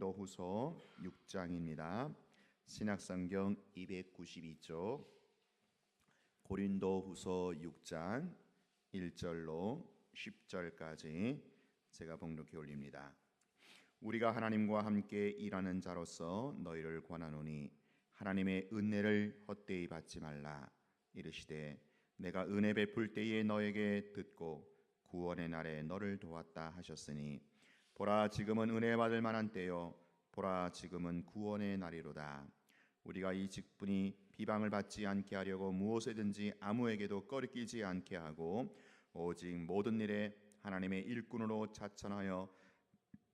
고린도후서 6장입니다. 신약성경 292쪽 고린도후서 6장 1절로 10절까지 제가 봉독해 올립니다. 우리가 하나님과 함께 일하는 자로서 너희를 권하노니 하나님의 은혜를 헛되이 받지 말라. 이르시되 내가 은혜 베풀 때에 너에게 듣고 구원의 날에 너를 도왔다 하셨으니 보라 지금은 은혜 받을 만한 때요 보라 지금은 구원의 날이로다. 우리가 이 직분이 비방을 받지 않게 하려고 무엇에든지 아무에게도 꺼리끼지 않게 하고 오직 모든 일에 하나님의 일꾼으로 자천하여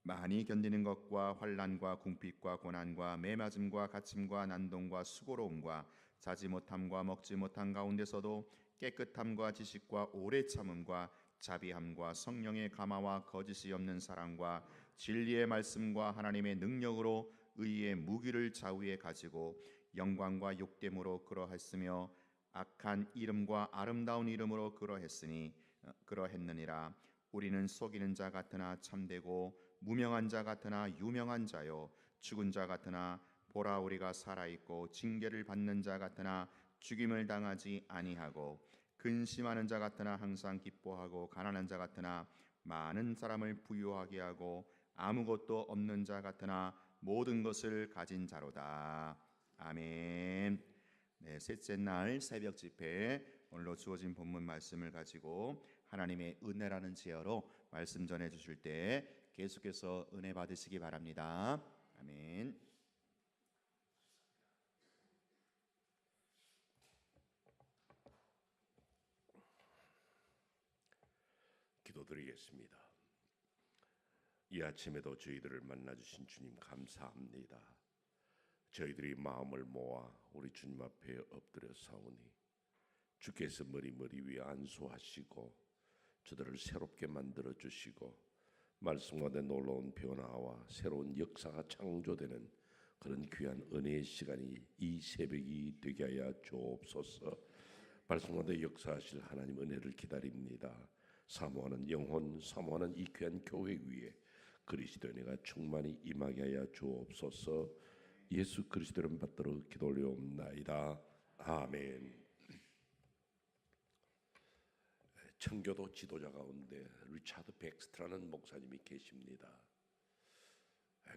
많이 견디는 것과 환난과 궁핍과 고난과 매맞음과 갇힘과 난동과 수고로움과 자지 못함과 먹지 못한 가운데서도 깨끗함과 지식과 오래 참음과 자비함과 성령의 감화와 거짓이 없는 사랑과 진리의 말씀과 하나님의 능력으로 의의 무기를 좌우에 가지고 영광과 욕됨으로 그러했으며 악한 이름과 아름다운 이름으로 그러했느니라. 우리는 속이는 자 같으나 참되고 무명한 자 같으나 유명한 자요 죽은 자 같으나 보라 우리가 살아있고 징계를 받는 자 같으나 죽임을 당하지 아니하고 근심하는 자 같으나 항상 기뻐하고 가난한 자 같으나 많은 사람을 부유하게 하고 아무것도 없는 자 같으나 모든 것을 가진 자로다. 아멘. 네, 셋째 날 새벽 집회 오늘로 주어진 본문 말씀을 가지고 하나님의 은혜라는 제어로 말씀 전해 주실 때 계속해서 은혜 받으시기 바랍니다. 아멘. 기도드리겠습니다. 이 아침에도 저희들을 만나주신 주님 감사합니다. 저희들이 마음을 모아 우리 주님 앞에 엎드려 사오니 주께서 머리 위에 안수하시고 저들을 새롭게 만들어 주시고 말씀 가운데 놀라운 변화와 새로운 역사가 창조되는 그런 귀한 은혜의 시간이 이 새벽이 되게 하여 주옵소서. 말씀 가운데 역사하실 하나님 은혜를 기다립니다. 사모하는 영혼, 사모하는 이 귀한 교회 위에 그리스도의 은혜가 충만히 임하게 하여 주옵소서. 예수 그리스도를 받들어 기도 올려옵나이다. 아멘. 청교도 지도자 가운데 리차드 백스트라는 목사님이 계십니다.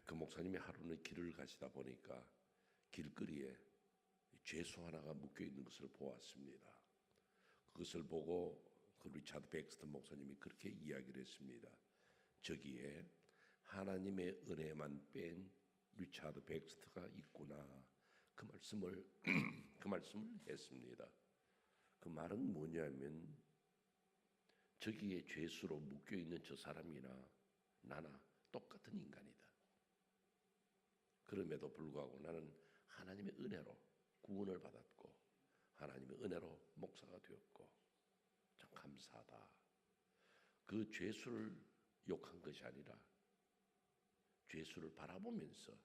그 목사님이 하루는 길을 가시다 보니까 길거리에 죄수 하나가 묶여 있는 것을 보았습니다. 그것을 보고 그 리차드 백스터 목사님이 그렇게 이야기를 했습니다. 저기에 하나님의 은혜만 뺀 리차드 백스터가 있구나. 그 말씀을 했습니다. 그 말은 뭐냐면 저기에 죄수로 묶여 있는 저 사람이나 나나 똑같은 인간이다. 그럼에도 불구하고 나는 하나님의 은혜로 구원을 받았고 하나님의 은혜로 목사가 되었고 참 감사하다. 그 죄수를 욕한 것이 아니라 죄수를 바라보면서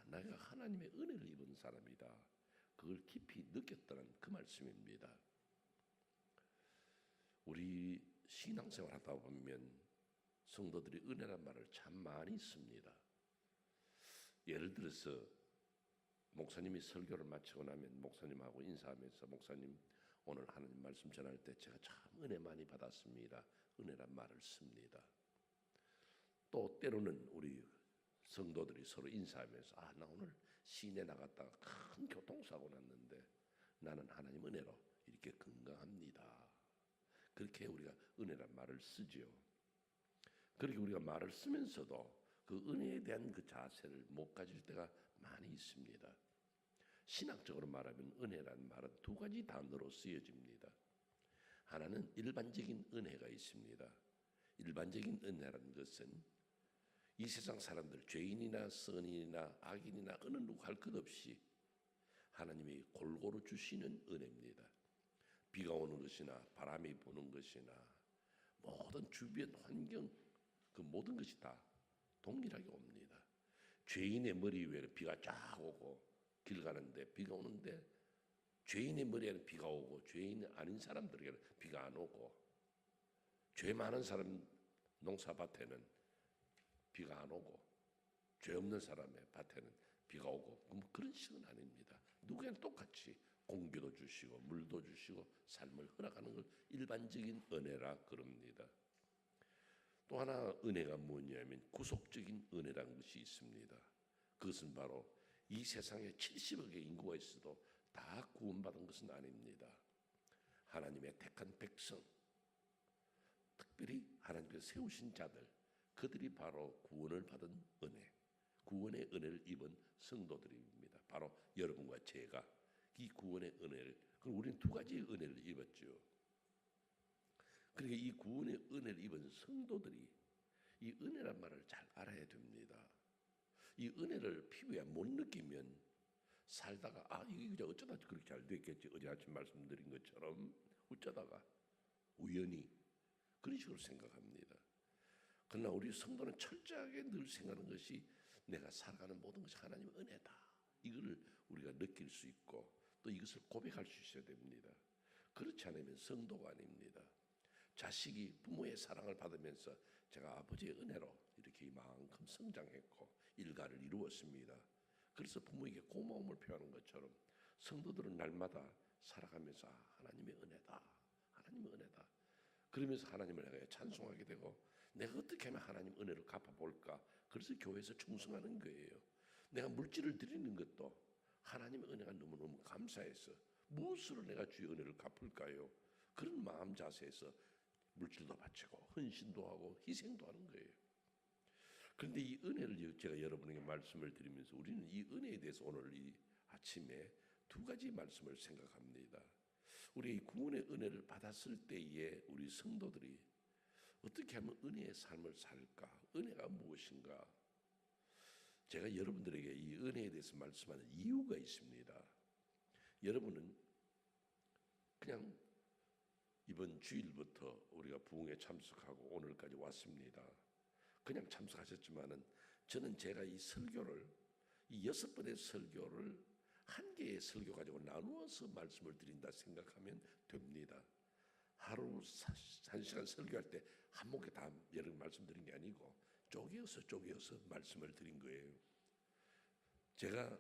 내가 하나님의 은혜를 입은 사람이다. 그걸 깊이 느꼈다는 그 말씀입니다. 우리 신앙생활 하다 보면 성도들이 은혜란 말을 참 많이 씁니다. 예를 들어서 목사님이 설교를 마치고 나면 목사님하고 인사하면서 목사님 오늘 하나님 말씀 전할 때 제가 참 은혜 많이 받았습니다. 은혜란 말을 씁니다. 또 때로는 우리 성도들이 서로 인사하면서 나 오늘 시내 나갔다가 큰 교통사고 났는데 나는 하나님 은혜로 이렇게 건강합니다. 그렇게 우리가 은혜란 말을 쓰죠. 그렇게 우리가 말을 쓰면서도 그 은혜에 대한 그 자세를 못 가질 때가 많이 있습니다. 신학적으로 말하면 은혜란 말은 두 가지 단어로 쓰여집니다. 하나는 일반적인 은혜가 있습니다. 일반적인 은혜라는 것은 이 세상 사람들 죄인이나 선인이나 악인이나 어느 누구 할 것 없이 하나님이 골고루 주시는 은혜입니다. 비가 오는 것이나 바람이 부는 것이나 모든 주변 환경 그 모든 것이 다 동일하게 옵니다. 죄인의 머리 위에 비가 쫙 오고 길 가는데 비가 오는데 죄인의 머리에는 비가 오고 죄인 아닌 사람들에게는 비가 안 오고 죄 많은 사람 농사밭에는 비가 안 오고 죄 없는 사람의 밭에는 비가 오고 그런 식은 아닙니다. 누구에나 똑같이 공기도 주시고 물도 주시고 삶을 허락하는 걸 일반적인 은혜라 그럽니다. 또 하나 은혜가 뭐냐면 구속적인 은혜라는 것이 있습니다. 그것은 바로 이 세상에 70억의 인구가 있어도 다 구원받은 것은 아닙니다. 하나님의 택한 백성, 특별히 하나님께서 세우신 자들, 그들이 바로 구원을 받은 은혜, 구원의 은혜를 입은 성도들입니다. 바로 여러분과 제가 이 구원의 은혜를, 그럼 우리는 두 가지의 은혜를 입었죠. 그러니까 이 구원의 은혜를 입은 성도들이 이 은혜란 말을 잘 알아야 됩니다. 이 은혜를 피부에 못 느끼면 살다가 이게 어쩌다 그렇게 잘 됐겠지, 어제 아침 말씀드린 것처럼 어쩌다가 우연히 그런 식으로 생각합니다. 그러나 우리 성도는 철저하게 늘 생각하는 것이 내가 살아가는 모든 것이 하나님의 은혜다. 이거를 우리가 느낄 수 있고 또 이것을 고백할 수 있어야 됩니다. 그렇지 않으면 성도가 아닙니다. 자식이 부모의 사랑을 받으면서 제가 아버지의 은혜로 이렇게 이만큼 성장했고 일가를 이루었습니다. 그래서 부모에게 고마움을 표하는 것처럼 성도들은 날마다 살아가면서 하나님의 은혜다, 하나님의 은혜다. 그러면서 하나님을 내가 찬송하게 되고 내가 어떻게 하면 하나님 은혜를 갚아볼까? 그래서 교회에서 충성하는 거예요. 내가 물질을 드리는 것도 하나님의 은혜가 너무너무 감사해서 무엇으로 내가 주의 은혜를 갚을까요? 그런 마음 자세에서 물질도 바치고 헌신도 하고 희생도 하는 거예요. 그런데 이 은혜를 제가 여러분에게 말씀을 드리면서 우리는 이 은혜에 대해서 오늘 이 아침에 두 가지 말씀을 생각합니다. 우리 이 구원의 은혜를 받았을 때에 우리 성도들이 어떻게 하면 은혜의 삶을 살까? 은혜가 무엇인가? 제가 여러분들에게 이 은혜에 대해서 말씀하는 이유가 있습니다. 여러분은 그냥 이번 주일부터 우리가 부흥에 참석하고 오늘까지 왔습니다. 그냥 참석하셨지만은 저는 제가 이 설교를 이 6번의 설교를 한 개의 설교 가지고 나누어서 말씀을 드린다 생각하면 됩니다. 하루 1시간 설교할 때 한 목에 다 여러 말씀드린 게 아니고 쪼개어서 말씀을 드린 거예요. 제가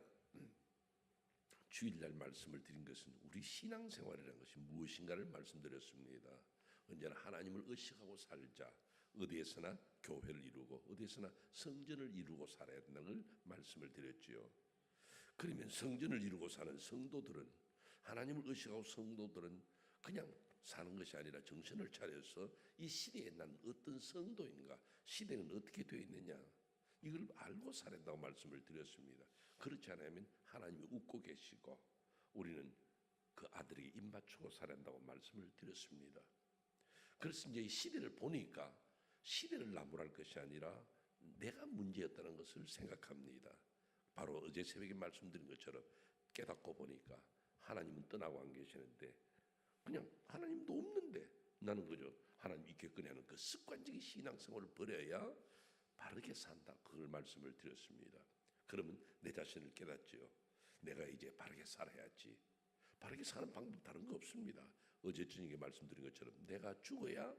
주일날 말씀을 드린 것은 우리 신앙생활이라는 것이 무엇인가를 말씀드렸습니다. 언제나 하나님을 의식하고 살자. 어디에서나 교회를 이루고 어디에서나 성전을 이루고 살아야 된다는 걸 말씀을 드렸지요. 그러면 성전을 이루고 사는 성도들은, 하나님을 의식하고 성도들은 그냥 사는 것이 아니라 정신을 차려서 이 시대에 난 어떤 성도인가, 시대는 어떻게 되어 있느냐, 이걸 알고 살아야 한다고 말씀을 드렸습니다. 그렇지 않으면 하나님이 웃고 계시고 우리는 그 아들에게 입 맞추고 살아야 한다고 말씀을 드렸습니다. 그래서 이제 이 시대를 보니까 시대를 나무랄 것이 아니라 내가 문제였다는 것을 생각합니다. 바로 어제 새벽에 말씀드린 것처럼 깨닫고 보니까 하나님은 떠나고 안 계시는데 그냥 하나님도 없는데 나는 그저 하나님 있겠거니 하는 그 습관적인 신앙생활을 버려야 바르게 산다. 그걸 말씀을 드렸습니다. 그러면 내 자신을 깨닫지요. 내가 이제 바르게 살아야지. 바르게 사는 방법 다른 거 없습니다. 어제 저녁에 말씀드린 것처럼 내가 죽어야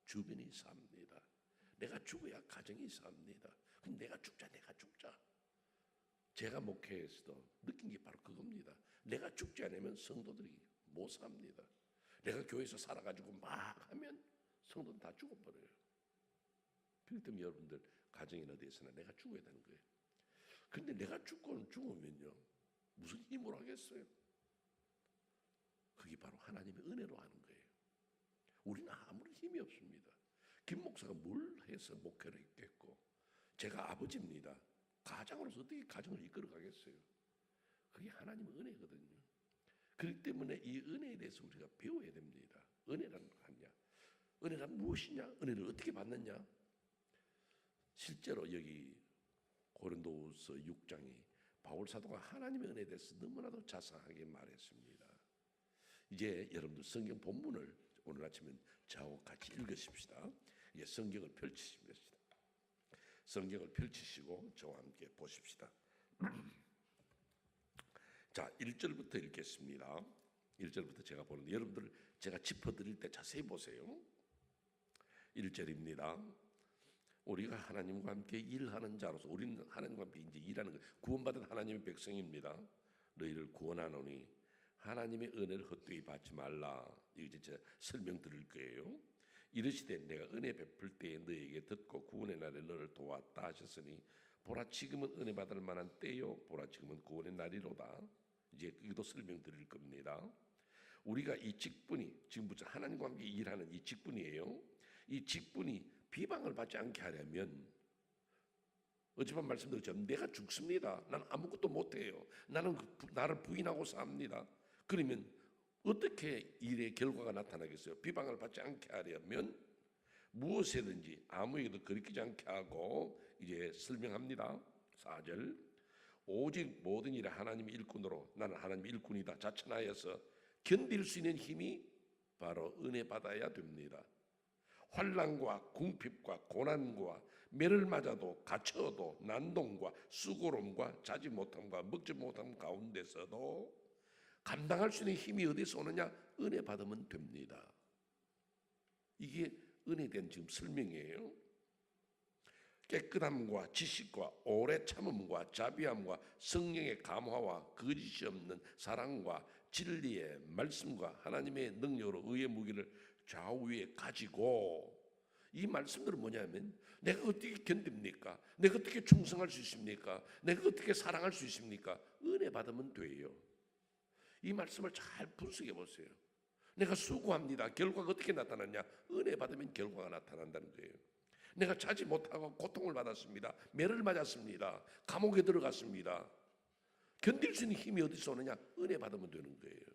주변이 삽니다. 내가 죽어야 가정이 삽니다. 그럼 내가 죽자. 제가 목회에서도 느낀 게 바로 그겁니다. 내가 죽지 않으면 성도들이 못 삽니다. 내가 교회에서 살아가지고 막 하면 성도는 다 죽어버려요. 그렇기 때문에 여러분들 가정이나 어디에서나 내가 죽어야 되는 거예요. 근데 내가 죽으면요 무슨 힘으로 하겠어요? 그게 바로 하나님의 은혜로 하는 거예요. 우리는 아무런 힘이 없습니다. 김 목사가 뭘 해서 목회를 했겠고, 제가 아버지입니다. 가장으로서 어떻게 가정을 이끌어 가겠어요? 그게 하나님의 은혜거든요. 그렇기 때문에 이 은혜에 대해서 우리가 배워야 됩니다. 은혜란 뭐냐? 은혜란 무엇이냐? 은혜를 어떻게 받느냐? 실제로 여기 고린도후서 6장이 바울 사도가 하나님의 은혜에 대해서 너무나도 자상하게 말했습니다. 이제 여러분들 성경 본문을 오늘 아침엔 저하고 같이 읽으십시다. 이제 성경을 펼치십니다. 성경을 펼치시고 저와 함께 보십시다. 자, 1절부터 읽겠습니다. 1절부터 제가 보는데 여러분들 제가 짚어드릴 때 자세히 보세요. 1절입니다. 우리가 하나님과 함께 일하는 자로서 우리는 하나님과 함께 이제 일하는 거 구원받은 하나님의 백성입니다. 너희를 구원하노니 하나님의 은혜를 헛되이 받지 말라. 이거 제가 설명 드릴 거예요. 이르시되 내가 은혜 베풀 때에 너희에게 듣고 구원의 날에 너를 도왔다 하셨으니 보라 지금은 은혜 받을 만한 때요 보라 지금은 구원의 날이로다. 이제 이것도 설명 드릴 겁니다. 우리가 이 직분이 지금부터 하나님과 함께 일하는 이 직분이에요. 이 직분이 비방을 받지 않게 하려면 어젯밤 말씀드렸지만 내가 죽습니다. 나는 아무것도 못해요. 나는 나를 부인하고 삽니다. 그러면 어떻게 일의 결과가 나타나겠어요? 비방을 받지 않게 하려면 무엇이든지 아무에게도 거리끼지 않게 하고 이제 설명합니다. 4절 오직 모든 일에 하나님의 일꾼으로 나는 하나님의 일꾼이다 자천하여서 견딜 수 있는 힘이 바로 은혜 받아야 됩니다. 환난과 궁핍과 고난과 매를 맞아도 갇혀도 난동과 수고로움과 자지 못함과 먹지 못함 가운데서도 감당할 수 있는 힘이 어디서 오느냐? 은혜 받으면 됩니다. 이게 은혜된 지금 설명이에요. 깨끗함과 지식과 오래 참음과 자비함과 성령의 감화와 거짓이 없는 사랑과 진리의 말씀과 하나님의 능력으로 의의 무기를 좌우에 가지고 이 말씀들은 뭐냐면 내가 어떻게 견딥니까? 내가 어떻게 충성할 수 있습니까? 내가 어떻게 사랑할 수 있습니까? 은혜 받으면 돼요. 이 말씀을 잘 분석해 보세요. 내가 수고합니다. 결과가 어떻게 나타났냐? 은혜 받으면 결과가 나타난다는 거예요. 내가 자지 못하고 고통을 받았습니다. 매를 맞았습니다. 감옥에 들어갔습니다. 견딜 수 있는 힘이 어디서 오느냐? 은혜 받으면 되는 거예요.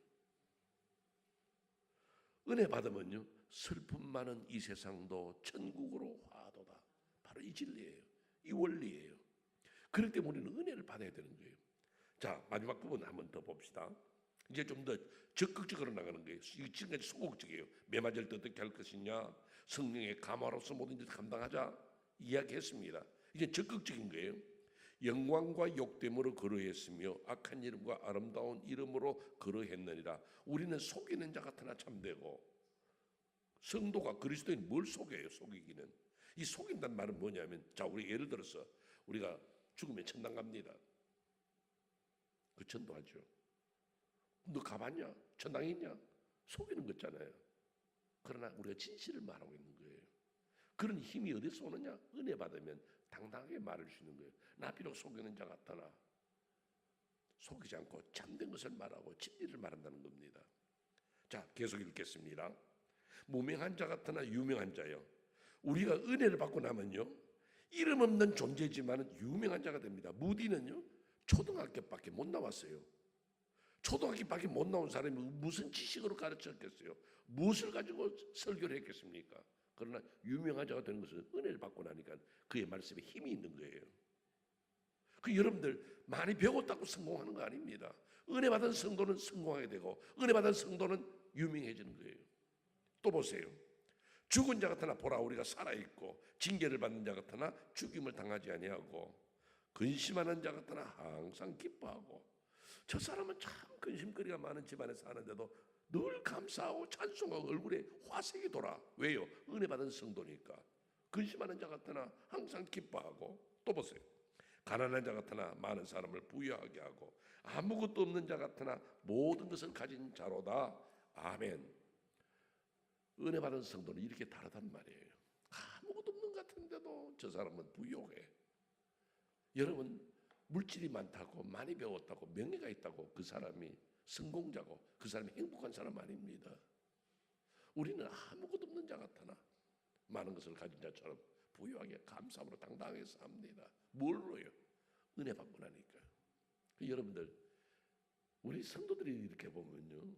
은혜 받으면요 슬픔 많은 이 세상도 천국으로 화도다. 바로 이 진리예요. 이 원리예요. 그렇기 때문에 우리는 은혜를 받아야 되는 거예요. 자, 마지막 부분 한번 더 봅시다. 이제 좀 더 적극적으로 나가는 거예요. 지금까지 소극적이에요. 매 맞을 때 어떻게 할 것이냐, 성령의 감화로서 모든 일을 감당하자 이야기했습니다. 이제 적극적인 거예요. 영광과 욕됨으로 거러했으며 악한 이름과 아름다운 이름으로 거러했느니라. 우리는 속이는 자 같으나 참되고 성도가 그리스도인 뭘 속여요? 속이기는. 이 속인다는 말은 뭐냐면 자 우리 예를 들어서 우리가 죽으면 천당 갑니다. 그 전도하죠. 너 가봤냐? 천당에 있냐? 속이는 거잖아요. 그러나 우리가 진실을 말하고 있는 거예요. 그런 힘이 어디서 오느냐? 은혜 받으면 당당하게 말할 수 있는 거예요. 나 비록 속이는 자 같으나 속이지 않고 참된 것을 말하고 진리를 말한다는 겁니다. 자, 계속 읽겠습니다. 무명한 자 같으나 유명한 자요. 우리가 은혜를 받고 나면요 이름 없는 존재지만 유명한 자가 됩니다. 무디는요 초등학교밖에 못 나왔어요. 초등학교밖에 못 나온 사람이 무슨 지식으로 가르쳤겠어요? 무엇을 가지고 설교를 했겠습니까? 그러나 유명한 자가 되는 것은 은혜를 받고 나니까 그의 말씀에 힘이 있는 거예요. 그 여러분들 많이 배웠다고 성공하는 거 아닙니다. 은혜 받은 성도는 성공하게 되고 은혜 받은 성도는 유명해지는 거예요. 또 보세요. 죽은 자 같으나 보라 우리가 살아있고 징계를 받는 자 같으나 죽임을 당하지 아니하고 근심하는 자 같으나 항상 기뻐하고 저 사람은 참 근심거리가 많은 집안에 사는데도 늘 감사하고 찬송하고 얼굴에 화색이 돌아. 왜요? 은혜 받은 성도니까. 근심하는 자 같으나 항상 기뻐하고 또 보세요. 가난한 자 같으나 많은 사람을 부유하게 하고 아무것도 없는 자 같으나 모든 것을 가진 자로다. 아멘. 은혜 받은 성도는 이렇게 다르단 말이에요. 아무것도 없는 것 같은데도 저 사람은 부유해. 여러분 물질이 많다고 많이 배웠다고 명예가 있다고 그 사람이 성공자고 그 사람이 행복한 사람 아닙니다. 우리는 아무것도 없는 자 같으나 많은 것을 가진 자처럼 부유하게 감사함으로 당당하게 삽니다. 뭘로요? 은혜 받고 나니까. 여러분들 우리 성도들이 이렇게 보면요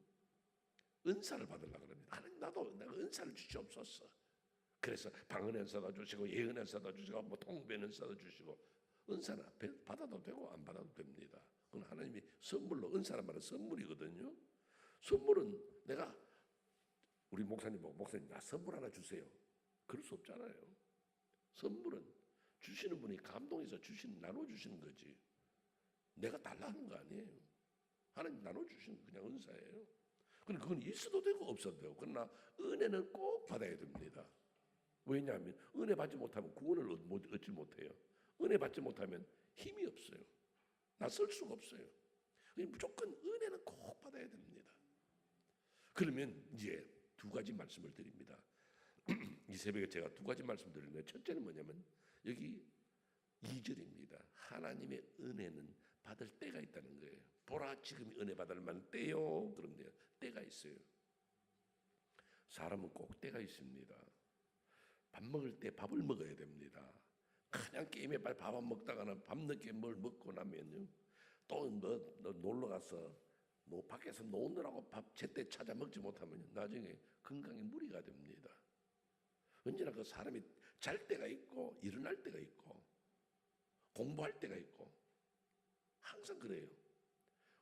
은사를 받으려고 합니다. 하나님 나도 내가 은사를 주시옵소서. 그래서 방언 은사도 주시고 예언 은사도 주시고 뭐 통변 은사도 주시고 은사는 받아도 되고 안 받아도 됩니다. 그건 하나님이 선물로 은사란 말은 선물이거든요. 선물은 내가 우리 목사님 보고 목사님 나 선물 하나 주세요. 그럴 수 없잖아요. 선물은 주시는 분이 감동해서 나눠주시는 거지. 내가 달라는 거 아니에요. 하나님 나눠주시는 그냥 은사예요. 그건 있어도 되고 없어도 되고 그러나 은혜는 꼭 받아야 됩니다. 왜냐하면 은혜 받지 못하면 구원을 얻지 못해요. 은혜 받지 못하면 힘이 없어요. 나설 수가 없어요. 무조건 은혜는 꼭 받아야 됩니다. 그러면 이제 두 가지 말씀을 드립니다. 이 새벽에 제가 두 가지 말씀드리는데, 첫째는 뭐냐면 여기 2절입니다. 하나님의 은혜는 받을 때가 있다는 거예요. 보라, 지금 은혜 받을 만한 때요. 그런데 때가 있어요. 사람은 꼭 때가 있습니다. 밥 먹을 때 밥을 먹어야 됩니다. 그냥 게임에 밥 안 먹다가는 밤늦게 뭘 먹고 나면요, 또 놀러 가서 밖에서 노느라고 밥 제때 찾아 먹지 못하면 나중에 건강에 무리가 됩니다. 언제나 그 사람이 잘 때가 있고 일어날 때가 있고 공부할 때가 있고 항상 그래요.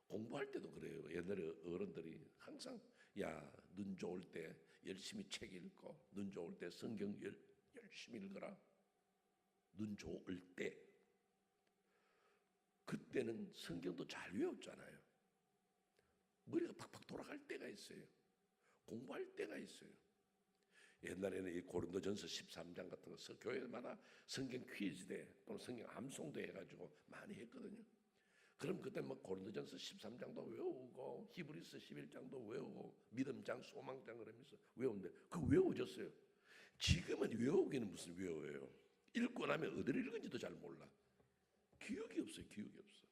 공부할 때도 그래요. 옛날에 어른들이 항상 눈 좋을 때 열심히 책 읽고, 눈 좋을 때 성경 열심히 읽어라. 눈 좋을 때. 그때는 성경도 잘 외웠잖아요. 머리가 팍팍 돌아갈 때가 있어요. 공부할 때가 있어요. 옛날에는 이 고린도전서 13장 같은 거 교회마다 성경 퀴즈대 또는 성경 암송대 해가지고 많이 했거든요. 그럼 그때 고린도전서 13장도 외우고 히브리서 11장도 외우고 믿음장, 소망장 그러면서 외우는데 그 외워졌어요. 지금은 외우기는 무슨 외워요. 읽고 나면 어디를 읽은지도 잘 몰라. 기억이 없어요. 기억이 없어.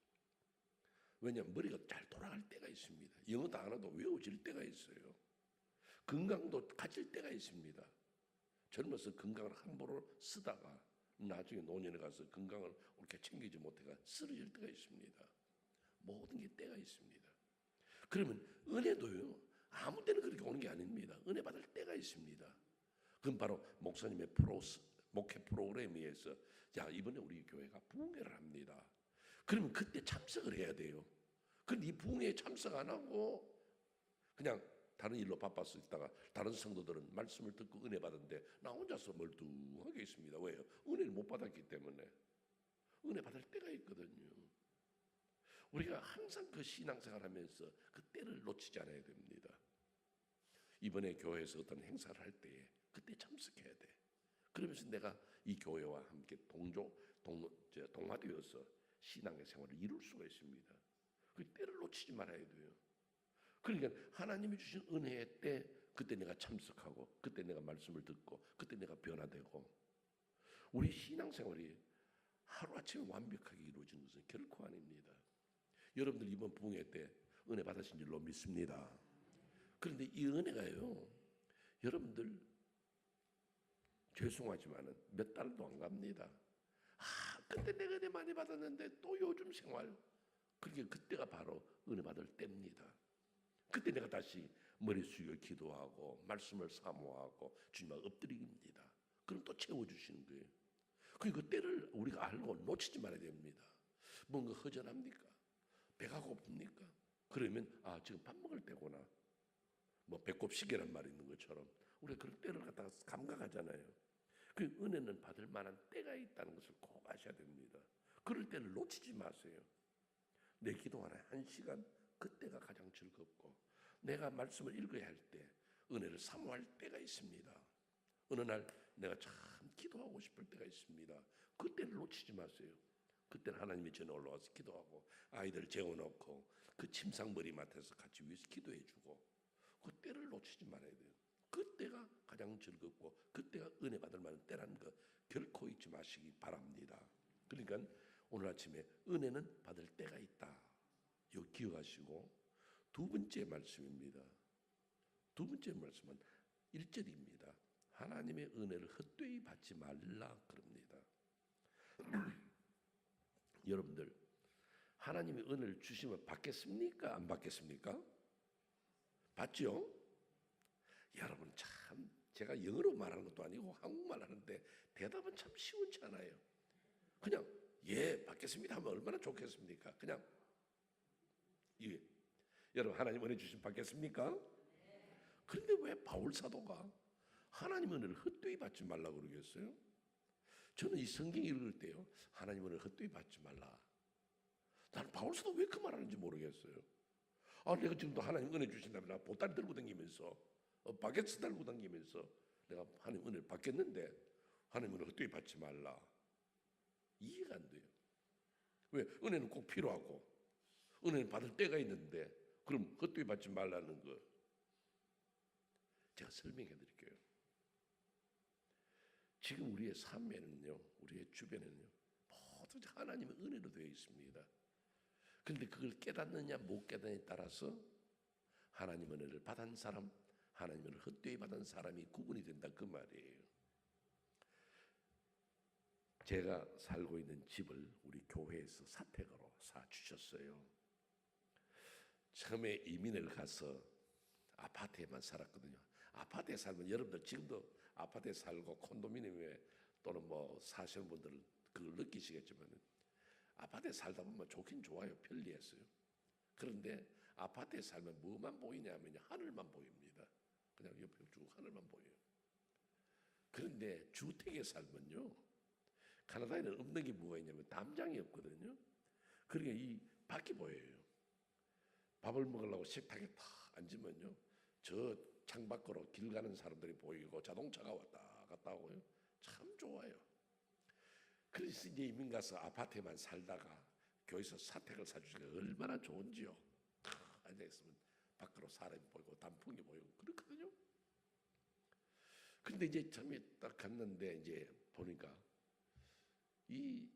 왜냐하면 머리가 잘 돌아갈 때가 있습니다. 영어 단어도 외워질 때가 있어요. 건강도 가질 때가 있습니다. 젊어서 건강을 함부로 쓰다가 나중에 노년에 가서 건강을 옳게 챙기지 못해가 쓰러질 때가 있습니다. 모든 게 때가 있습니다. 그러면 은혜도요, 아무 때나 그렇게 오는 게 아닙니다. 은혜 받을 때가 있습니다. 그건 바로 목사님의 목회 프로그램에 의해서 이번에 우리 교회가 부흥회를 합니다. 그러면 그때 참석을 해야 돼요. 그런데 이 부흥회에 참석 안 하고 그냥 다른 일로 바빠서 있다가 다른 성도들은 말씀을 듣고 은혜 받았는데 나 혼자서 멀뚱하게 있습니다. 왜요? 은혜를 못 받았기 때문에. 은혜 받을 때가 있거든요. 우리가 항상 그 신앙생활 하면서 그 때를 놓치지 않아야 됩니다. 이번에 교회에서 어떤 행사를 할 때에 그때 참석해야 돼. 그러면서 내가 이 교회와 함께 동화되어서 신앙의 생활을 이룰 수가 있습니다. 그 때를 놓치지 말아야 돼요. 그러니까 하나님이 주신 은혜의 때, 그때 내가 참석하고 그때 내가 말씀을 듣고 그때 내가 변화되고, 우리 신앙생활이 하루아침에 완벽하게 이루어지는 것은 결코 아닙니다. 여러분들 이번 부흥회 때 은혜 받으신 줄로 믿습니다. 그런데 이 은혜가요, 여러분들 죄송하지만은 몇 달도 안 갑니다. 그때 내가 은혜 많이 받았는데 또 요즘 생활, 그때가 바로 은혜 받을 때입니다. 그때 내가 다시 머리 숙여 기도하고 말씀을 사모하고 주님 앞에 엎드립니다. 그럼 또 채워주시는 거예요. 그 때를 우리가 알고 놓치지 말아야 됩니다. 뭔가 허전합니까? 배가 고픕니까? 그러면 지금 밥 먹을 때구나. 배꼽 시계란 말이 있는 것처럼 우리가 그럴 때를 갖다가 감각하잖아요. 그 은혜는 받을 만한 때가 있다는 것을 꼭 아셔야 됩니다. 그럴 때를 놓치지 마세요. 내 기도 하나에 1시간, 그때가 가장 즐겁고, 내가 말씀을 읽어야 할 때, 은혜를 사모할 때가 있습니다. 어느 날 내가 참 기도하고 싶을 때가 있습니다. 그때를 놓치지 마세요. 그때는 하나님이 전에 올라와서 기도하고 아이들 재워놓고 그 침상 머리맡에서 같이 위해서 기도해주고, 그때를 놓치지 말아야 돼요. 그때가 가장 즐겁고 그때가 은혜 받을 만한 때라는 거 결코 잊지 마시기 바랍니다. 그러니까 오늘 아침에 은혜는 받을 때가 있다, 이거 기억하시고, 두 번째 말씀입니다. 두 번째 말씀은 1절입니다. 하나님의 은혜를 헛되이 받지 말라 그럽니다. 여러분들 하나님의 은혜를 주시면 받겠습니까? 안 받겠습니까? 받죠? 여러분 참, 제가 영어로 말하는 것도 아니고 한국말 하는데 대답은 참 시원치 않아요. 그냥 받겠습니다 하면 얼마나 좋겠습니까? 그냥 여러분 하나님 은혜 주시면 받겠습니까? 그런데 왜 바울 사도가 하나님 은혜를 헛되이 받지 말라 그러겠어요? 저는 이 성경 읽을 때요, 하나님 은혜를 헛되이 받지 말라. 나는 바울 사도 왜 그 말하는지 모르겠어요. 내가 지금도 하나님 은혜 주신다면 나 보따리 들고 다니면서 바게트 들고 다니면서 내가 하나님 은혜를 받겠는데 하나님 은혜 헛되이 받지 말라. 이해가 안 돼요. 왜? 은혜는 꼭 필요하고 은혜는 받을 때가 있는데 그럼 헛되이 받지 말라는 거. 제가 설명해 드릴게요. 지금 우리의 삶에는요, 우리의 주변에는요, 모두 하나님의 은혜로 되어 있습니다. 그런데 그걸 깨닫느냐 못 깨닫느냐에 따라서 하나님의 은혜를 받은 사람, 하나님의 은혜를 헛되이 받은 사람이 구분이 된다 그 말이에요. 제가 살고 있는 집을 우리 교회에서 사택으로 사주셨어요. 처음에 이민을 가서 아파트에만 살았거든요. 아파트에 살면 여러분들 지금도 아파트에 살고 콘도미니엄에 또는 뭐 사시는 분들은 그걸 느끼시겠지만 아파트에 살다 보면 좋긴 좋아요. 편리했어요. 그런데 아파트에 살면 뭐만 보이냐면 하늘만 보입니다. 그냥 옆에 쭉 하늘만 보여요. 그런데 주택에 살면요, 캐나다에는 없는 게 뭐가 있냐면 담장이 없거든요. 그러니까 이 밖이 보여요. 밥을 먹으려고 식탁에 탁 앉으면요, 저 창밖으로 길 가는 사람들이 보이고 자동차가 왔다 갔다 하고요. 참 좋아요. 그래서 이제 이민 가서 아파트에만 살다가 교회에서 사택을 사주시니까 얼마나 좋은지요. 앉아있으면 밖으로 사람이 보이고 단풍이 보이고 그렇거든요. 근데 이제 처음에 딱 갔는데 이제 보니까 이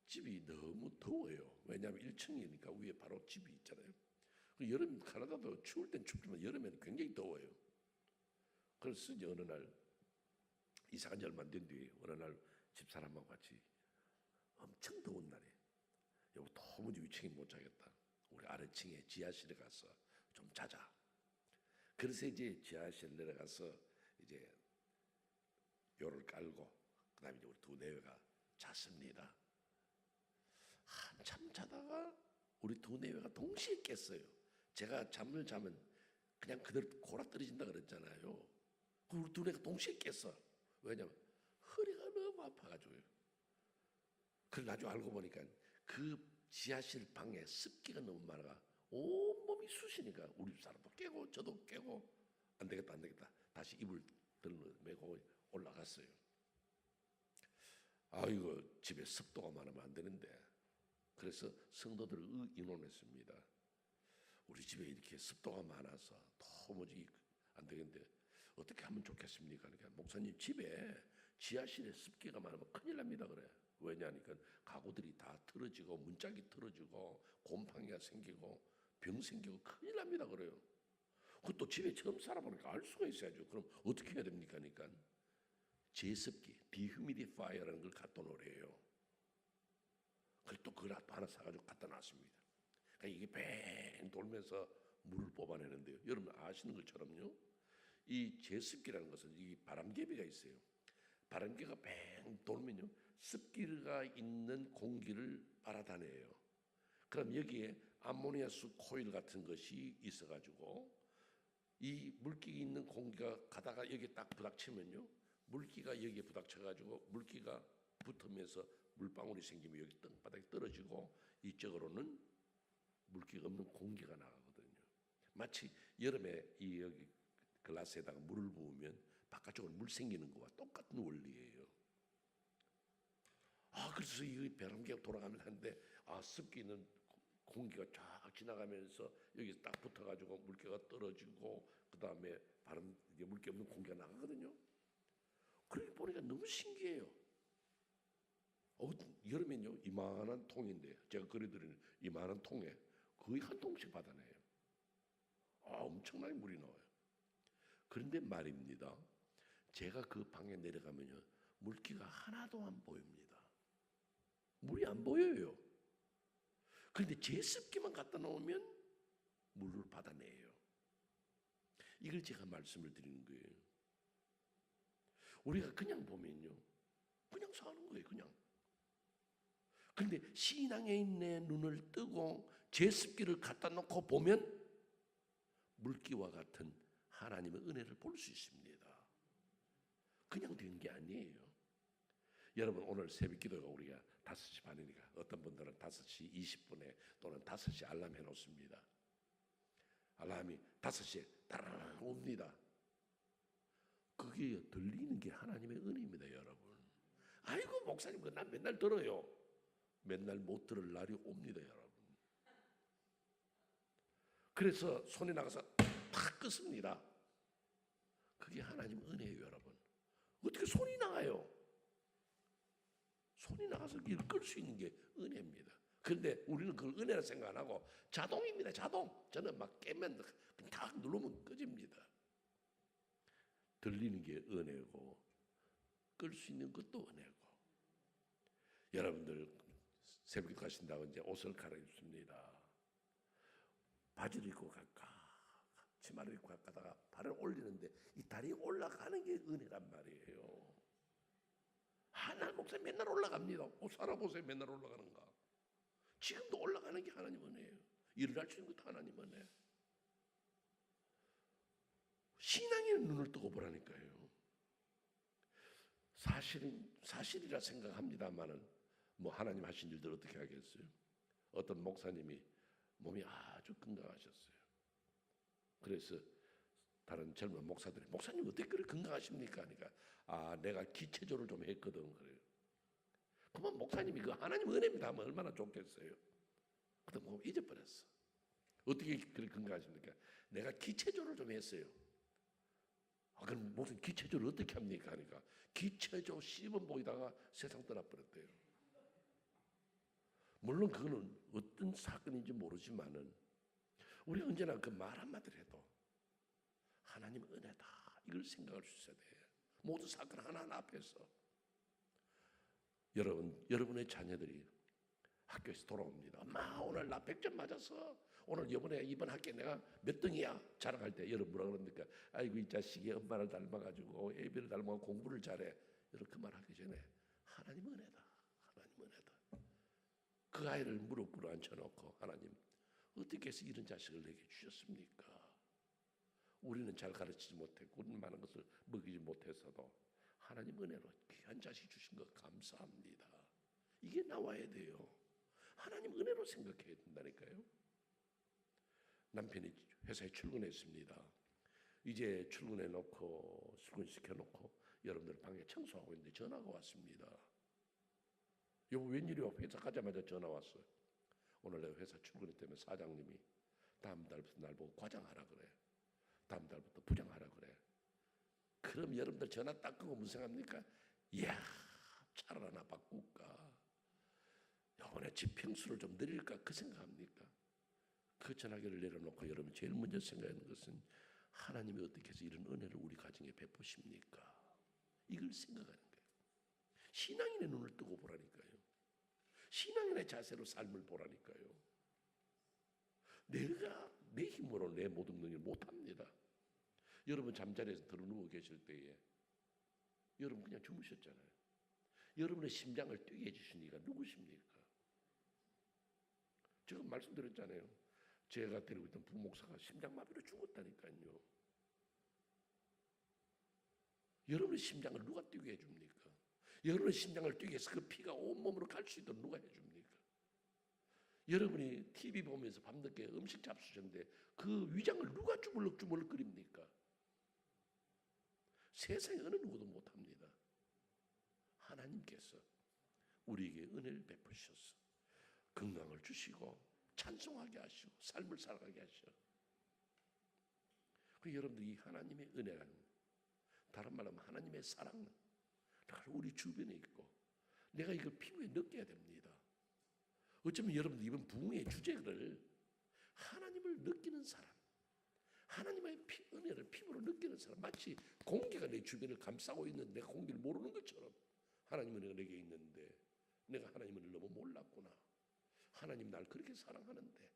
집이 너무 더워요. 왜냐하면 1층이니까 위에 바로 집이 있잖아요. 여름 캐나다도 추울 땐 춥지만 여름에는 굉장히 더워요. 그래서 이제 어느 날 이사 간 지 얼마 안 된 뒤에 어느 날 집사람하고 같이 엄청 더운 날에 여보 도무지 위층에 못 자겠다. 우리 아래층에 지하실에 가서 좀 자자. 그래서 이제 지하실 내려가서 이제 요를 깔고 그다음에 이제 우리 두 내외가 잤습니다. 한참 자다가 우리 두 내외가 동시에 깼어요. 제가 잠을 자면 그냥 그대로 골아떨어진다 그랬잖아요. 우리 두 내외가 동시에 깼어. 왜냐면 허리가 너무 아파가지고요. 그걸 나중에 알고 보니까 그 지하실 방에 습기가 너무 많아가 온몸이 쑤시니까 우리 사람도 깨고 저도 깨고 안 되겠다 다시 이불 들메고 올라갔어요. 이거 집에 습도가 많으면 안 되는데 그래서 성도들을 의논했습니다. 우리 집에 이렇게 습도가 많아서 도무지 안 되겠는데 어떻게 하면 좋겠습니까? 그러니까 목사님 집에 지하실에 습기가 많으면 큰일 납니다 그래. 왜냐하니까 가구들이 다 틀어지고 문짝이 틀어지고 곰팡이가 생기고 병 생기고 큰일 납니다 그래요. 그것도 집에 처음 살아보니까 알 수가 있어야죠. 그럼 어떻게 해야 됩니까? 그러니까 제습기, 디휴미디파이어라는 걸 갖다 놓으래요. 그걸 또 그걸 하나 사가지고 갖다 놨습니다. 그러니까 이게 뱅 돌면서 물을 뽑아내는데요. 여러분 아시는 것처럼요, 이 제습기라는 것은 이 바람개비가 있어요. 바람개가 뱅 돌면요, 습기가 있는 공기를 빨아다녀요. 그럼 여기에 암모니아수 코일 같은 것이 있어가지고 이 물기가 있는 공기가 가다가 여기에 딱 부닥치면요, 물기가 여기에 부닥쳐가지고 물기가 붙으면서 물방울이 생기면 여기 땅바닥에 떨어지고 이쪽으로는 물기가 없는 공기가 나가거든요. 마치 여름에 이 여기 글라스에다가 물을 부으면 바깥쪽으로 물 생기는 거와 똑같은 원리예요. 그래서 이 바람개가 돌아가면 하는데 습기 있는 공기가 쫙 지나가면서 여기 딱 붙어가지고 물기가 떨어지고 그 다음에 물기 없는 공기가 나가거든요. 그렇게 보니까 너무 신기해요. 여름엔요 이만한 통인데 제가 그려드리는 이만한 통에 거의 한 통씩 받아내요. 엄청나게 물이 나와요. 그런데 말입니다, 제가 그 방에 내려가면요 물기가 하나도 안 보입니다. 물이 안 보여요. 그런데 제습기만 갖다 놓으면 물을 받아내요. 이걸 제가 말씀을 드리는 거예요. 우리가 그냥 보면요 그냥 사는 거예요. 그냥. 그런데 신앙에 있는 눈을 뜨고 제습기를 갖다 놓고 보면 물기와 같은 하나님의 은혜를 볼 수 있습니다. 그냥 된 게 아니에요. 여러분 오늘 새벽 기도가 우리가 5시 반이니까 어떤 분들은 5시 20분에 또는 5시 알람 해놓습니다. 알람이 5시에 따라락 옵니다. 그게 들리는 게 하나님의 은혜입니다, 여러분. 아이고 목사님, 난 맨날 들어요. 맨날 못 들을 날이 옵니다, 여러분. 그래서 손이 나가서 탁 끄습니다. 그게 하나님 은혜예요, 여러분. 어떻게 손이 나가요? 손이 나가서 이걸 끌 수 있는 게 은혜입니다. 그런데 우리는 그걸 은혜라 생각 안 하고 자동입니다, 자동. 저는 막 깨면 탁 누르면 꺼집니다. 들리는 게 은혜고 끌 수 있는 것도 은혜고. 여러분들 새벽에 가신다고 이제 옷을 갈아입습니다. 바지를 입고 갈까 치마를 입고 가다가 발을 올리는데 이 다리 올라가는 게 은혜란 말이에요. 하나님 목사님 맨날 올라갑니다. 옷 살아보세요. 맨날 올라가는가. 지금도 올라가는 게 하나님 은혜예요. 일어날 수 있는 것도 하나님 은혜. 신앙의 눈을 뜨고 보라니까요. 사실이라 생각합니다만은 뭐 하나님 하신 일들 어떻게 하겠어요? 어떤 목사님이 몸이 아주 건강하셨어요. 그래서 다른 젊은 목사들이 목사님 어떻게 그렇게 건강하십니까? 하니까 내가 기체조를 좀 했거든. 그래요. 그러면 목사님이 그 하나님 은혜입니다 하면 얼마나 좋겠어요. 그때 뭐 잊어버렸어. 어떻게 그렇게 건강하십니까? 내가 기체조를 좀 했어요. 그럼 목사님 기체조를 어떻게 합니까? 하니까 기체조 씹은 보이다가 세상 떠나버렸대요. 물론 그거는 어떤 사건인지 모르지만은 우리 언제나 그 말 한마디를 해도 하나님 은혜다 이걸 생각할 수 있어야 돼. 모든 사건 하나하나 앞에서 여러분의 자녀들이 학교에서 돌아옵니다. 엄마 오늘 나 100점 맞았어. 오늘 이번 학기에 내가 몇 등이야 자랑할 때 여러분 뭐라 그럽니까? 아이고 이 자식이 엄마를 닮아가지고 애비를 닮아가지고 공부를 잘해. 여러분 그 말 하기 전에 하나님 은혜다. 하나님 은혜다. 그 아이를 무릎 꿇어 앉혀놓고 하나님 어떻게 해서 이런 자식을 내게 주셨습니까? 우리는 잘 가르치지 못했고 우리는 많은 것을 먹이지 못했어도 하나님 은혜로 귀한 자식 주신 것 감사합니다. 이게 나와야 돼요. 하나님 은혜로 생각해야 된다니까요. 남편이 회사에 출근했습니다. 이제 출근해놓고 출근시켜놓고 여러분들 방에 청소하고 있는데 전화가 왔습니다. 여보 웬일이야? 회사 가자마자 전화 왔어요. 오늘 내가 회사 출근했다면 사장님이 다음 달부터 날 보고 과장하라 그래. 다음 달부터 부장하라 그래. 그럼 여러분들 전화 딱 끄고 무슨 생각합니까? 이야 차를 하나 바꿀까? 이번에 지평수를 좀 늘릴까? 그 생각합니까? 그 전화기를 내려놓고 여러분 제일 먼저 생각하는 것은 하나님이 어떻게 해서 이런 은혜를 우리 가정에 베푸십니까? 이걸 생각하는 거예요. 신앙인의 눈을 뜨고 보라니까요. 신앙인의 자세로 삶을 보라니까요. 내가 내 힘으로 내 모든 능력을 못합니다. 여러분 잠자리에서 들어누워 계실 때에 여러분 그냥 주무셨잖아요. 여러분의 심장을 뛰게 해주신 이가 누구십니까? 제가 말씀드렸잖아요. 제가 데리고 있던 부목사가 심장마비로 죽었다니까요. 여러분의 심장을 누가 뛰게 해줍니까? 여러분의 심장을 뛰게 해서 그 피가 온몸으로 갈 수 있도록 누가 해줍니까? 여러분이 TV 보면서 밤늦게 음식 잡수셨는데 그 위장을 누가 주물럭주물럭 끓입니까? 세상에 어느 누구도 못합니다. 하나님께서 우리에게 은혜를 베푸셔서 건강을 주시고 찬송하게 하시고 삶을 살아가게 하셔. 그 여러분들 이 하나님의 은혜라는, 다른 말로 하면 하나님의 사랑은 우리 주변에 있고 내가 이걸 피부에 느껴야 됩니다. 어쩌면 여러분들 이번 부흥의 주제를 하나님을 느끼는 사람, 하나님의 은혜를 피부로 느끼는 사람, 마치 공기가 내 주변을 감싸고 있는 내가 공기를 모르는 것처럼 하나님 은혜가 내게 있는데 내가 하나님 은혜를 너무 몰랐구나. 하나님 날 그렇게 사랑하는데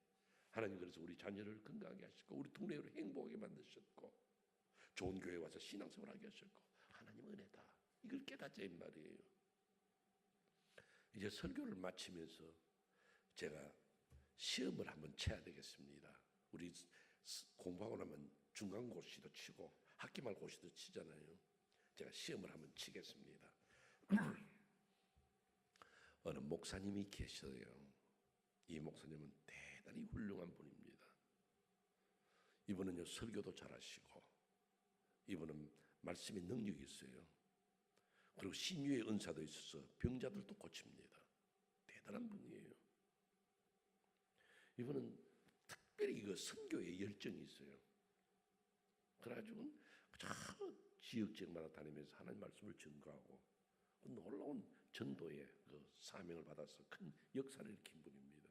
하나님 그래서 우리 자녀를 건강하게 하시고 우리 동네를 행복하게 만드셨고 좋은 교회 와서 신앙생활하게 하셨고 하나님 은혜다. 이걸 깨닫자 이 말이에요. 이제 설교를 마치면서 제가 시험을 한번 쳐야 되겠습니다. 우리 공부하고 나면 중간고시도 치고 학기말 고시도 치잖아요. 제가 시험을 한번 치겠습니다. 어느 목사님이 계셔요. 이 목사님은 대단히 훌륭한 분입니다. 이분은요 설교도 잘하시고 이분은 말씀의 능력이 있어요. 그리고 신유의 은사도 있어서 병자들도 고칩니다. 대단한 분이에요. 이분은 특별히 이거 선교에 열정이 있어요. 그래가지고 저 지역 지역마다 다니면서 하나님 말씀을 증거하고 그 놀라운 전도의 그 사명을 받아서 큰 역사를 일으킨 분입니다.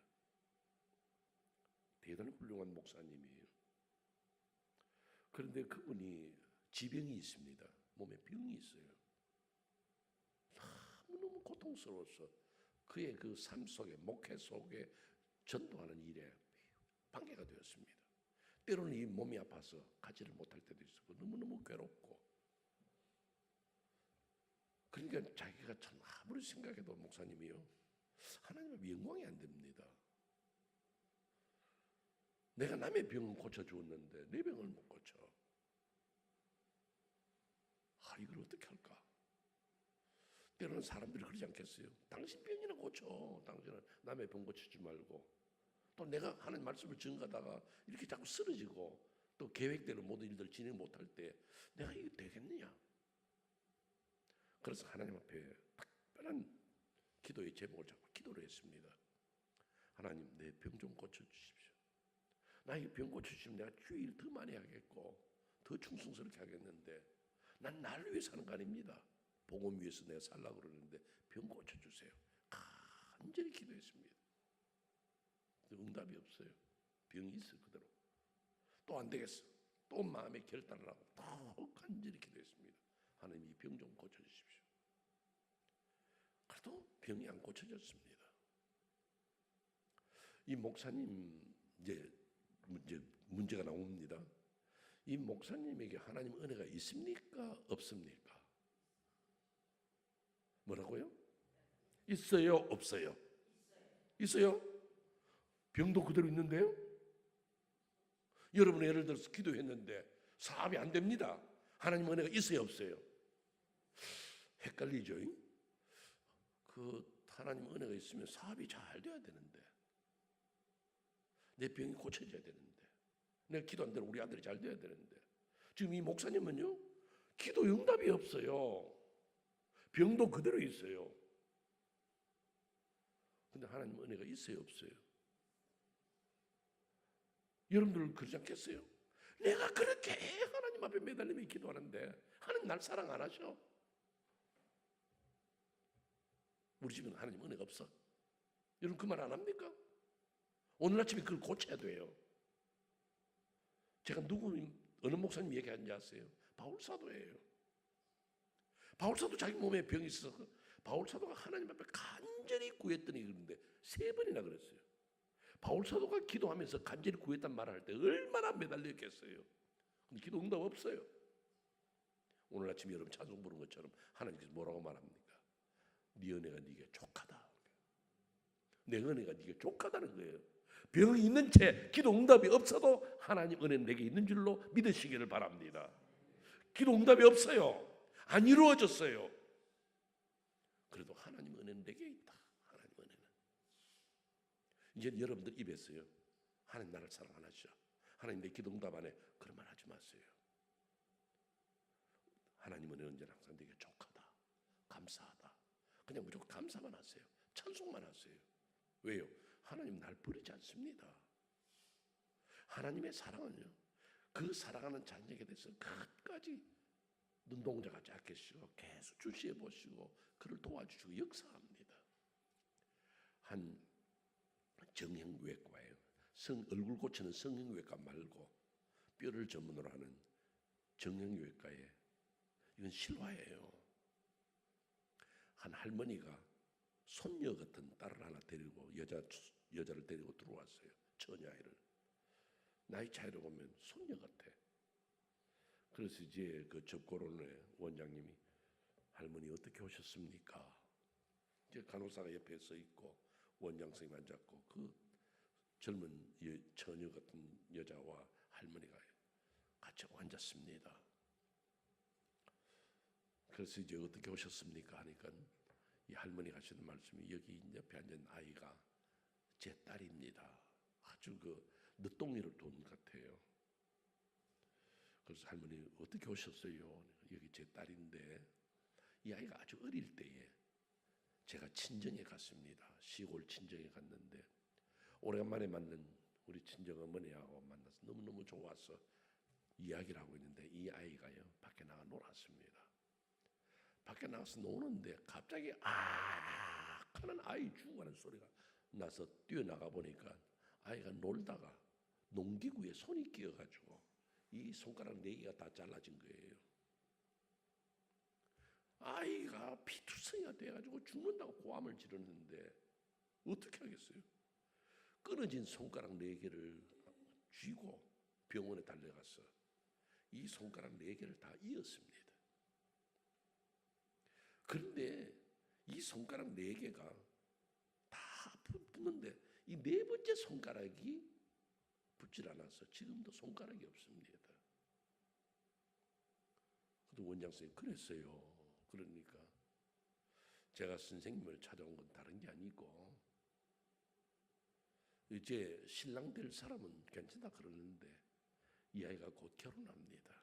대단히 훌륭한 목사님이에요. 그런데 그분이 지병이 있습니다. 몸에 병이 있어요. 너무너무 고통스러워서 그의 그 삶 속에, 목회 속에 전도하는 일에 방해가 되었습니다. 때로는 이 몸이 아파서 가지를 못할 때도 있었고 너무너무 괴롭고, 그러니까 자기가 참 아무리 생각해도 목사님이요, 하나님 앞에 영광이 안 됩니다. 내가 남의 병은 고쳐주었는데 내 병을 못 고쳐. 이걸 어떻게 할까? 때로는 사람들이 그러지 않겠어요? 당신 병이나 고쳐. 당신은 남의 병 고치지 말고. 또 내가 하는 말씀을 증거하다가 이렇게 자꾸 쓰러지고 또 계획대로 모든 일들을 진행 못할 때 내가 이게 되겠느냐? 그래서 하나님 앞에 특별한 기도의 제목을 잡고 기도를 했습니다. 하나님, 내 병 좀 고쳐주십시오. 나 이 병 고쳐주시면 내가 주일 더 많이 하겠고 더 충성스럽게 하겠는데 난 나를 위해서 하는 거 아닙니다. 복음 위해서 내가 살려고 그러는데 병 고쳐주세요. 간절히 기도했습니다. 응답이 없어요. 병이 있어 그대로. 또 안 되겠어. 또 마음의 결단을 하고 더 간절히 기도했습니다. 하나님, 이 병 좀 고쳐주십시오. 그래도 병이 안 고쳐졌습니다. 이 목사님 이제 문제가 나옵니다. 이 목사님에게 하나님 은혜가 있습니까? 없습니까? 뭐라고요? 있어요? 없어요? 있어요? 병도 그대로 있는데요? 여러분 예를 들어서 기도했는데 사업이 안 됩니다. 하나님 은혜가 있어요? 없어요? 헷갈리죠? 그 하나님 은혜가 있으면 사업이 잘 돼야 되는데, 내 병이 고쳐져야 되는데, 내가 기도한 대로 우리 아들이 잘 돼야 되는데, 지금 이 목사님은요, 기도 응답이 없어요. 병도 그대로 있어요. 근데 하나님 은혜가 있어요? 없어요? 여러분들 그러지 않겠어요? 내가 그렇게 하나님 앞에 매달리며 기도하는데 하나님 날 사랑 안 하셔? 우리 집은 하나님 은혜가 없어. 여러분 그 말 안 합니까? 오늘 아침에 그걸 고쳐야 돼요. 제가 어느 목사님 얘기하는지 아세요? 바울사도예요. 바울사도 자기 몸에 병이 있어서 바울사도가 하나님 앞에 간절히 구했더니, 그런데 3번이나 그랬어요. 바울사도가 기도하면서 간절히 구했단 말을 할 때 얼마나 매달렸겠어요. 근데 기도 응답 없어요. 오늘 아침에 여러분 찬송 부른 것처럼 하나님께서 뭐라고 말합니까? 네 은혜가 네게 족하다. 내 은혜가 네게 족하다는 거예요. 병이 있는 채 기도 응답이 없어도 하나님 은혜는 내게 있는 줄로 믿으시기를 바랍니다. 기도 응답이 없어요. 안 이루어졌어요. 그래도 하나님 은혜는 내게 있다. 하나님 은혜는. 이제 여러분들 입에서요, 하나님 나를 사랑 안 하시죠? 하나님 내 기도 응답 안 해. 그런 말 하지 마세요. 하나님 은혜는 언제나 항상 내게 족하다, 감사하다. 그냥 무조건 감사만 하세요. 찬송만 하세요. 왜요? 하나님 날 버리지 않습니다. 하나님의 사랑은요, 그 사랑하는 자녀에게 대해서 끝까지 눈동자가 작게시고 계속 주시해 보시고 그를 도와주시고 역사합니다. 한 정형외과예요. 얼굴 고치는 성형외과 말고 뼈를 전문으로 하는 정형외과에, 이건 실화예요. 한 할머니가 손녀 같은 딸을 하나 데리고 여자를 데리고 들어왔어요. 처녀아이를. 나이 차이로 보면 손녀 같아. 그래서 이제 그 접고론의 원장님이, 할머니 어떻게 오셨습니까? 이제 간호사가 옆에 서 있고 원장 선생님 앉았고 그 젊은 처녀 같은 여자와 할머니가 같이 앉았습니다. 그래서 이제 어떻게 오셨습니까? 하니까 이 할머니가 하시는 말씀이, 여기 옆에 앉은 아이가 제 딸입니다. 아주 그 늦동이를 돈 같아요. 그래서 할머니 어떻게 오셨어요? 여기 제 딸인데 이 아이가 아주 어릴 때에 제가 친정에 갔습니다. 시골 친정에 갔는데 오래간만에 만난 우리 친정 어머니하고 만나서 너무너무 좋아서 이야기를 하고 있는데 이 아이가요 밖에 나가 놀았습니다. 밖에 나가서 노는데 갑자기 아 하는 아이 죽어가는 소리가 나서 뛰어나가 보니까 아이가 놀다가 농기구에 손이 끼어가지고 이 손가락 4개가 다 잘라진 거예요. 아이가 피투성이가 돼가지고 죽는다고 고함을 지르는데 어떻게 하겠어요? 끊어진 손가락 4개를 쥐고 병원에 달려가서 이 손가락 4개를 다 이었습니다. 그런데 이 손가락 4개가 다 붙는데 이 4번째 손가락이 붙질 않아서 지금도 손가락이 없습니다. 그래도 원장 선생님 그랬어요. 그러니까 제가 선생님을 찾아온 건 다른 게 아니고 이제 신랑 될 사람은 괜찮다 그러는데 이 아이가 곧 결혼합니다.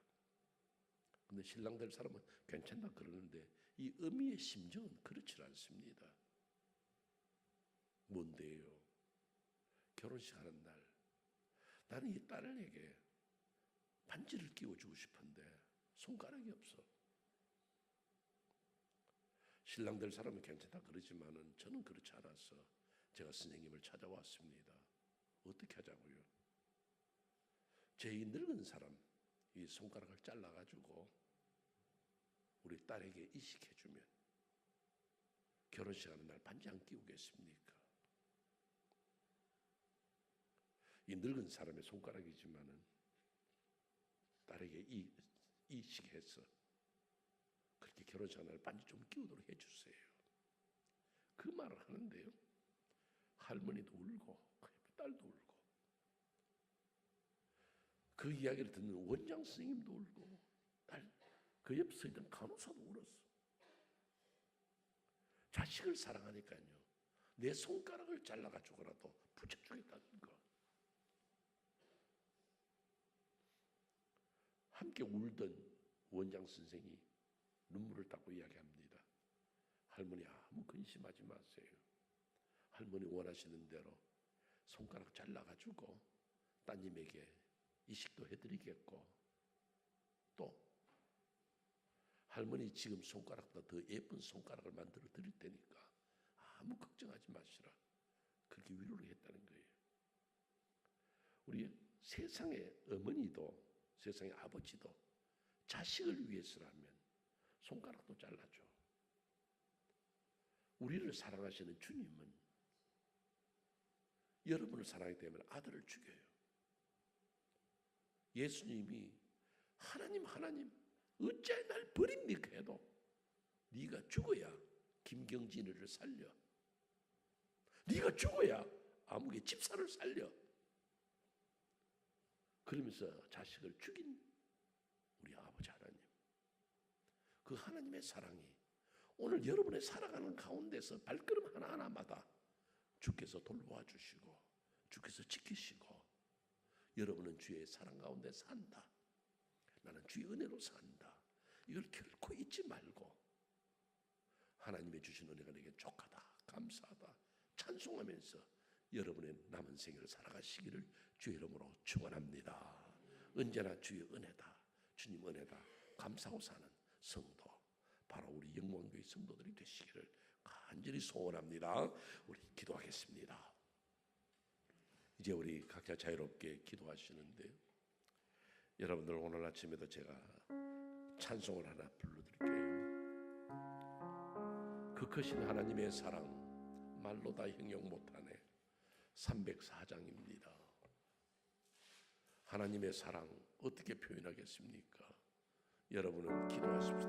근데 신랑 될 사람은 괜찮다 그러는데 이 어미의 심정은 그렇지 않습니다. 뭔데요? 결혼식 하는 날 나는 이 딸에게 반지를 끼워주고 싶은데 손가락이 없어. 신랑 될 사람은 괜찮다 그러지만은 저는 그렇지 않아서 제가 선생님을 찾아왔습니다. 어떻게 하자고요? 제 이 늙은 사람 이 손가락을 잘라가지고 우리 딸에게 이식해주면 결혼식 하는 날 반지 안 끼우겠습니까? 이 늙은 사람의 손가락이지만은 딸에게 이식해서 그렇게 결혼식 하는 날 반지 좀 끼우도록 해주세요. 그 말을 하는데요. 할머니도 울고 딸도 울고 그 이야기를 듣는 원장 선생님도 울고 그 옆에 서 있던 간호사도 울었어. 자식을 사랑하니까요. 내 손가락을 잘라가지고라도 붙여주겠다는 거. 함께 울던 원장 선생이 눈물을 닦고 이야기합니다. 할머니 아무 근심하지 마세요. 할머니 원하시는 대로 손가락 잘라가지고 따님에게 이식도 해드리겠고 또 할머니 지금 손가락보다 더 예쁜 손가락을 만들어 드릴 테니까 아무 걱정하지 마시라. 그렇게 위로를 했다는 거예요. 우리 세상의 어머니도 세상의 아버지도 자식을 위해서라면 손가락도 잘라줘. 우리를 사랑하시는 주님은 여러분을 사랑하기 때문에 아들을 죽여요. 예수님이 하나님 어찌 날 버립니까 해도 네가 죽어야 김경진이를 살려. 네가 죽어야 아무개 집사를 살려. 그러면서 자식을 죽인 우리 아버지 하나님. 그 하나님의 사랑이 오늘 여러분의 살아가는 가운데서 발걸음 하나하나마다 주께서 돌보아 주시고 주께서 지키시고 여러분은 주의 사랑 가운데 산다. 나는 주의 은혜로 산다. 이걸 결코 잊지 말고 하나님의 주신 은혜가 내게 족하다, 감사하다, 찬송하면서 여러분의 남은 생을 살아가시기를 주의 이름으로 축원합니다. 언제나 주의 은혜다, 주님 은혜다 감사하고 사는 성도, 바로 우리 영광교회 성도들이 되시기를 간절히 소원합니다. 우리 기도하겠습니다. 이제 우리 각자 자유롭게 기도하시는데 여러분들 오늘 아침에도 제가 찬송을 하나 불러드릴게요. 그 크신 하나님의 사랑 말로 다 형용 못하네. 304장입니다. 하나님의 사랑 어떻게 표현하겠습니까? 여러분은 기도하십시다.